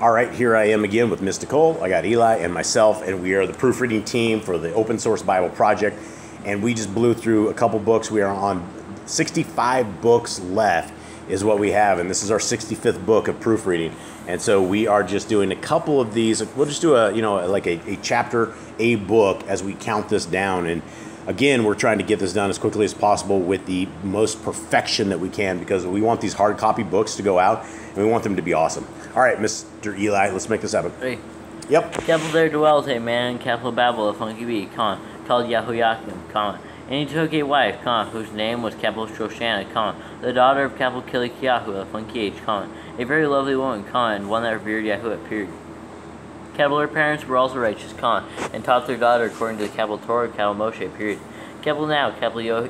All right, here I am again with Miss Nicole. I got Eli and myself, and we are the proofreading team for the Open Source Bible Project. And we just blew through a couple books. We are on 65 books left is what we have, and this is our 65th book of proofreading. And so we are just doing a couple of these. We'll just do a chapter, a book as we count this down. And again, we're trying to get this done as quickly as possible with the most perfection that we can, because we want these hard copy books to go out and we want them to be awesome. All right, Mr. Eli, let's make this happen. Hey. Yep. Capital there dwells a man in capital Babel, a funky bee, called Yahoiakim, and he took a wife, whose name was capital Shoshana, the daughter of capital Kilikiyahu, a funky H, a very lovely woman, and one that revered Yahuwah, period. Capital her parents were also righteous, and taught their daughter according to the capital Torah, capital Moshe, period. Capital now, capital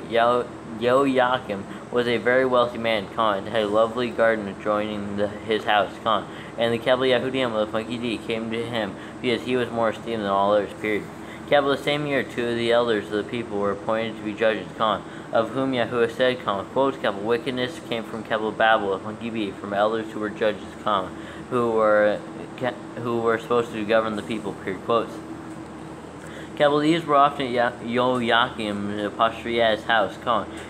Yoakim was a very wealthy man, and had a lovely garden adjoining his house, and the capital Yahudim of the funky D came to him because he was more esteemed than all others, period. Capital the same year, two of the elders of the people were appointed to be judges, of whom Yahuwah said, quote, capital wickedness came from capital Babel, of funky B, from elders who were judges, who were supposed to govern the people, period, quotes. Capital these were often at Yoakim, Pashriah's house,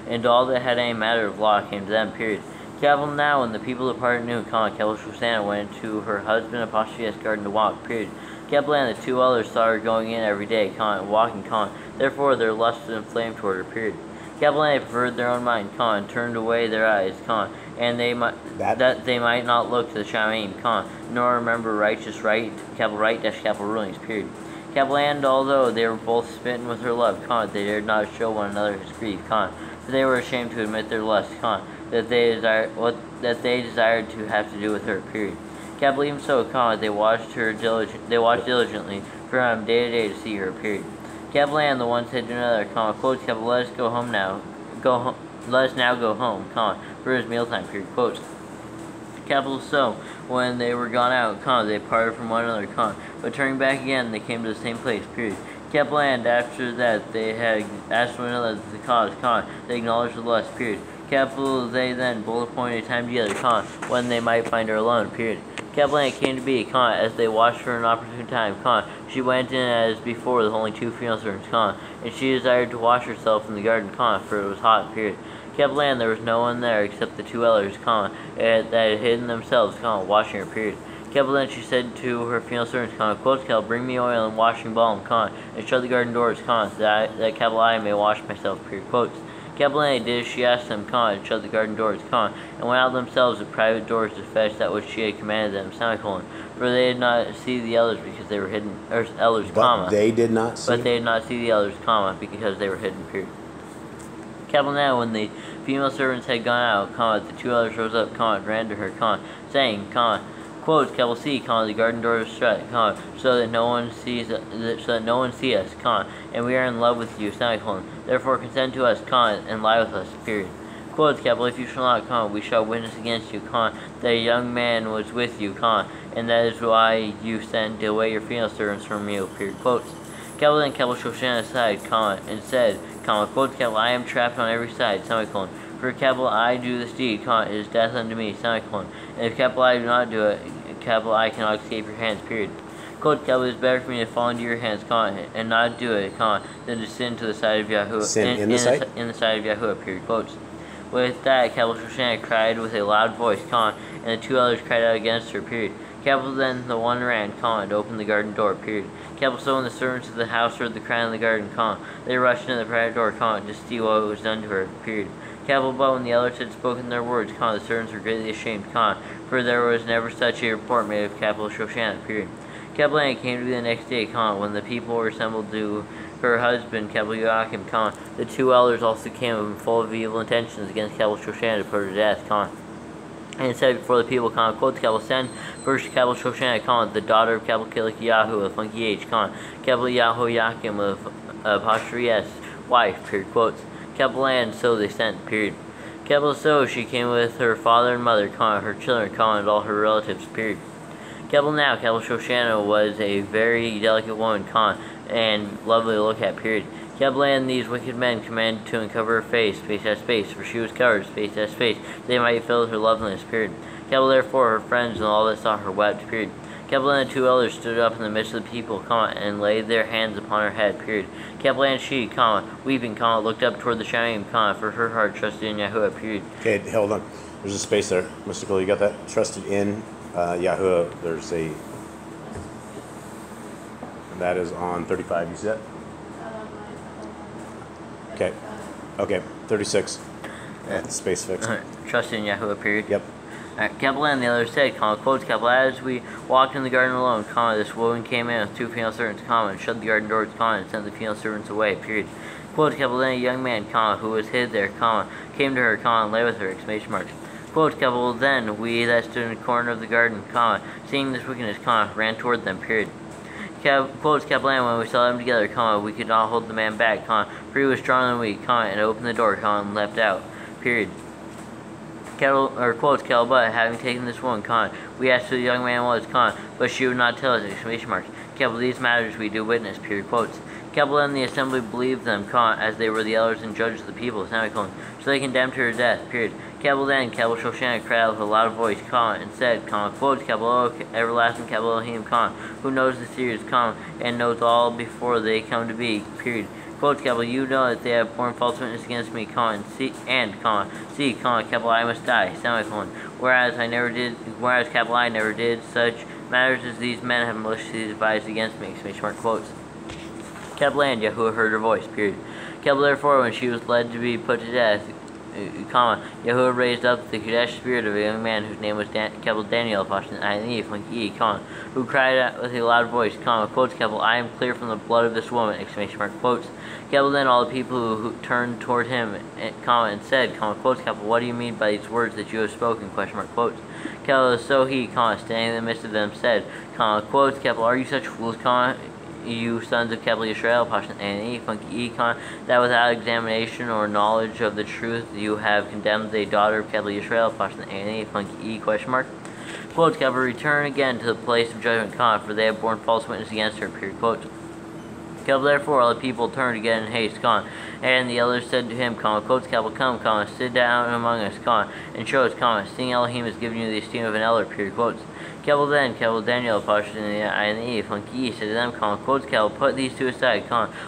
and all that had any matter of law came to them, period. Capital now, when the people departed noon, capital Shoshana went to her husband Pashriah's garden to walk, period. Capital and the two others saw her going in every day, walking, therefore their lust inflamed toward her, period. Capital they preferred their own mind, turned away their eyes, and that they might not look to the Shamim, nor remember righteous right, capital rulings, period. Capital and although they were both smitten with her love, they dared not show one another his grief, for they were ashamed to admit their lust, that they desired to have to do with her, period. Capital even so, they watched diligently from day to day to see her, period. Capital and the one said to another, quotes, capital let us go home now, let us now go home, for it is mealtime, period, quotes. Capital so, when they were gone out, they parted from one another, but turning back again, they came to the same place, period. Capital and after that, they had asked one another the cause, they acknowledged the lust, period. Capital they then both appointed a time together, when they might find her alone, period. Capital and it came to be, as they watched for an opportune time, she went in as before with only two female servants, and she desired to wash herself in the garden, for it was hot, period. Capital and there was no one there except the two elders, that had hidden themselves, washing her, period. Capital then she said to her female servants, quotes, capital bring me oil and washing balm, and shut the garden doors, that capital I may wash myself, period, quotes. Capital A did as she asked them, and shut the garden doors, and went out themselves at private doors to fetch that which she had commanded them, for they did not see the elders because they were hidden, But they did not see the elders, because they were hidden, period. Capital now, when the female servants had gone out, the two elders rose up, and ran to her, saying, quotes, capital C, the garden door is shut, so that no one see us, and we are in love with you, therefore consent to us, and lie with us, period. Quotes, capital, if you shall not, we shall witness against you, that a young man was with you, and that is why you sent away your female servants from you, period. Quotes. Capital then capital Shoshana sighed, and said, quotes, capital, I am trapped on every side, for capital I do this deed, it is death unto me, and if capital I do not do it, capital I cannot escape your hands, period. Quote, capital, it is better for me to fall into your hands, and not do it, than to sin to the side of Yahuwah, sin in the side of Yahuwah, period. Quotes. With that, capital Shoshana cried with a loud voice, and the two others cried out against her, period. Capital then the one ran, and opened the garden door, period. Capital so when the servants of the house heard the crying in the garden, they rushed into the private door, to see what was done to her, period. Capital but when the elders had spoken their words, the servants were greatly ashamed, for there was never such a report made of capital Shoshana, period. Capital and it came to be the next day, when the people were assembled to her husband, capital Joachim, the two elders also came full of evil intentions against capital Shoshana to put her to death, and said before the people, quotes, capital send first capital Shoshana, the daughter of capital Kilikiyahu of funky H, capital Yahoiakim of Pashriah's wife, period, quotes. Capital and so they sent, period. Capital so she came with her father and mother, her children, and all her relatives, period. Capital now, capital Shoshana was a very delicate woman, and lovely to look at, period. Capital and these wicked men commanded to uncover her face, face as face, for she was covered, face as face, they might fill with her loveliness, period. Capital therefore her friends and all that saw her wept, period. Capital N, the two elders stood up in the midst of the people, and laid their hands upon her head, period. Capital N, she, weeping, looked up toward the Shaim, for her heart trusted in Yahuwah, period. Okay, hold on. There's a space there. Mr. Cole, you got that? Trusted in Yahuwah. There's a... And that is on 35, you see that? Okay. Okay, 36. Space fixed. Trusted in Yahuwah, period. Yep. Capital N, the other said, quotes, capital, as we walked in the garden alone, this woman came in with two female servants, and shut the garden doors, and sent the female servants away, period. Quotes, capital N, a young man, who was hid there, came to her, and lay with her, exclamation mark. Quotes, capital, then we that stood in the corner of the garden, seeing this wickedness, ran toward them, period. Quotes, capital N, when we saw them together, we could not hold the man back, for he was stronger than we, and opened the door, and leapt out, period. Quotes, but having taken this woman, we asked who the young man was, but she would not tell us, exclamation mark. These matters we do witness, period. Quotes. And the assembly believed them, as they were the elders and judges of the people, so they condemned her to death, period. Then, Shoshana cried out with a loud voice, and said, quotes, O everlasting Elohim, who knows the secrets, and knows all before they come to be, period. Quotes, you know that they have borne false witness against me, I must die, whereas I never did such matters as these men have maliciously devised against me, exclamation mark, quotes. And Yahuwah heard her voice, period. Therefore, when she was led to be put to death, Yahuwah raised up the Kadesh spirit of a young man whose name was Daniel, who cried out with a loud voice, quotes, I am clear from the blood of this woman, exclamation mark, quotes. Then all the people who turned toward him, and said, quotes, what do you mean by these words that you have spoken, question mark, quotes. So he, standing in the midst of them, said, quotes, are you such fools, you sons of Israel, that without examination or knowledge of the truth you have condemned the daughter of Israel, question mark. Quotes, return again to the place of judgment, for they have borne false witness against her, period. Quotes. Therefore all the people turned again in haste, and the elders said to him, quotes, come, sit down among us, and show us, seeing Elohim has given you the esteem of an elder, period. Quotes. Then, Daniel, said to them, quotes, put these two aside,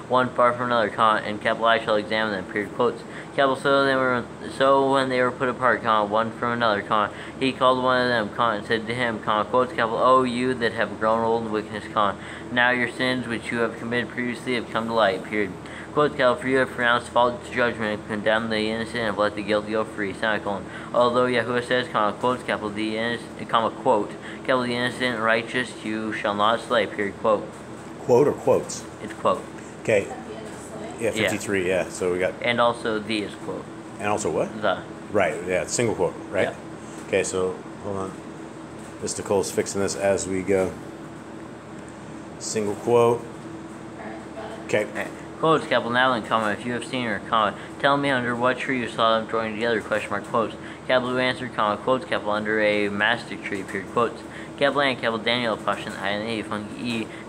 one far from another, and I shall examine them, period. Quotes. So when they were put apart, one from another, he called one of them, and said to him, quotes, O you that have grown old in wickedness, now your sins which you have committed previously have come to light, period. Quotes, for you have pronounced false judgment and condemned the innocent and have let the guilty go free, although Yahuwah says, quotes, the innocent, quote, the innocent and righteous you shall not slay, period. Quote. Quote or quotes? It's quote. Okay. Yeah, 53, yeah. So we got... And also the is quote. And also what? The. Right, yeah, single quote, right? Yeah. Okay, so hold on. Mr. Cole's fixing this as we go. Single quote. Okay. Quotes, now then, if you have seen her, tell me under what tree you saw them joined together, question mark, quotes. Who answered, quotes, under a mastic tree, period, quotes. And Daniel,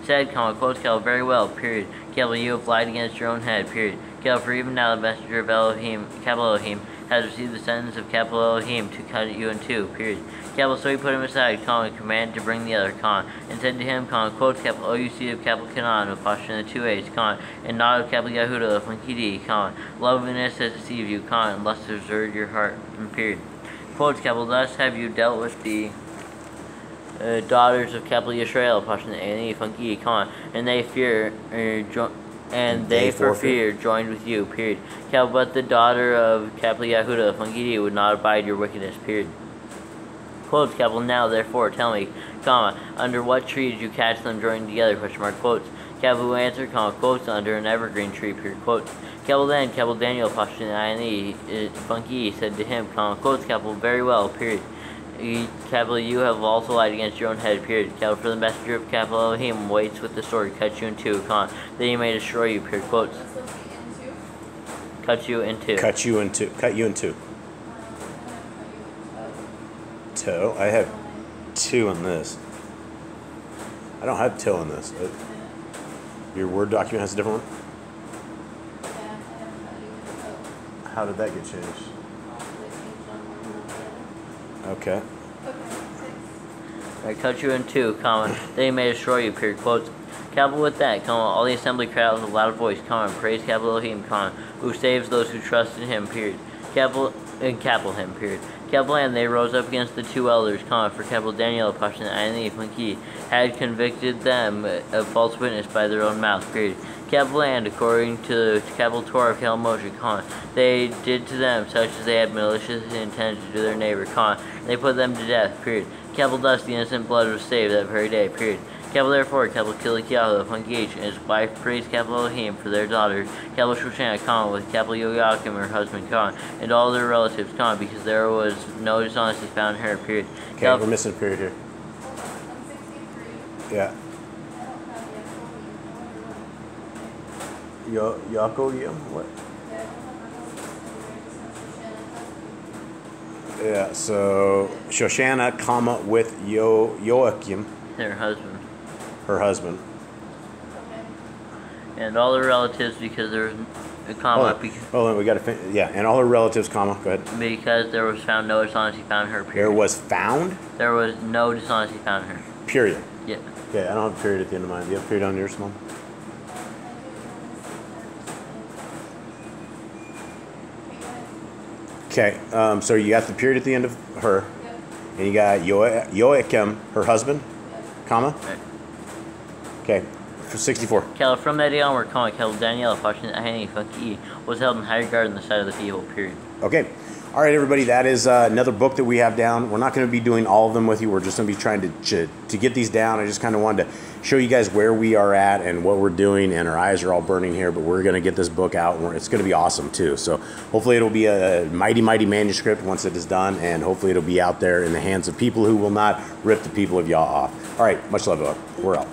said, quotes, very well, period. You have lied against your own head, period. For even now the messenger of Elohim, has received the sentence of Elohim to cut you in two, period. So he put him aside, and commanded to bring the other, and said to him, quotes, O you seed of Canaan, with the two A's, and not of Yahuda, Funkidi, loveliness has deceived you, and lust has observed your heart, period. Quotes, thus have you dealt with the daughters of Israel, and they fear, and they for fear joined with you, period. But the daughter of Yahuda, would not abide your wickedness, period. Quotes, now therefore tell me, under what tree did you catch them joined together, question mark, quotes. Who answered, quotes, under an evergreen tree, period. Quotes. Then, Daniel, said to him, quotes, very well, period. You have also lied against your own head, period. For the messenger of Elohim waits with the sword, cut you in two, that he may destroy you, period. Quotes. Cut you in two. Cut you in two. Cut you in two. Toe. I have two in this. I don't have toe in this. Your Word document has a different one? How did that get changed? Okay. I cut you in two, comma, then he may destroy you, period. Quotes. Capital with that, comma, all the assembly cried out with a loud voice, comma, praise capital Elohim, comma, who saves those who trust in him, period. Capital him, period. Capital and they rose up against the two elders, comma, for capital Daniel, Pashan, and Funki had convicted them of false witness by their own mouth, period. Capital and according to capital Torah of Capital Moshe, comma, they did to them such as they had maliciously intended to do their neighbor, comma, they put them to death, period. Capital thus the innocent blood was saved that very day, period. Capital therefore, capital Kilikiyahu of Funky H and his wife praised capital Elohim for their daughter, capital Shoshana, comma, with capital Yoakim, her husband, comma, and all their relatives, comma, because there was no dishonesty found in her, period. Okay, we're missing a period here. Yeah. What? Yeah, so Shoshana, comma, with Joachim. Her husband. Her husband. And all their relatives, because there was a comma. Hold on, we got to yeah, and all her relatives, comma, go ahead. Because there was found no dishonesty found in her, period. There was found? There was no dishonesty found in her. Period. Yeah. Okay, I don't have a period at the end of mine. Do you have a period on yours, Mom? Okay, so you got the period at the end of her, and you got Joachim, her husband, comma? Right. Okay, for 64. From that day onward, comma, Daniel, Pashan, Ahani, Funki was held in high regard in the sight of the people, period. Okay. All right, everybody, that is another book that we have down. We're not going to be doing all of them with you. We're just going to be trying to get these down. I just kind of wanted to show you guys where we are at and what we're doing, and our eyes are all burning here, but we're going to get this book out, and it's going to be awesome, too. So hopefully it'll be a mighty, mighty manuscript once it is done, and hopefully it'll be out there in the hands of people who will not rip the people of Yah off. All right, much love, we're out.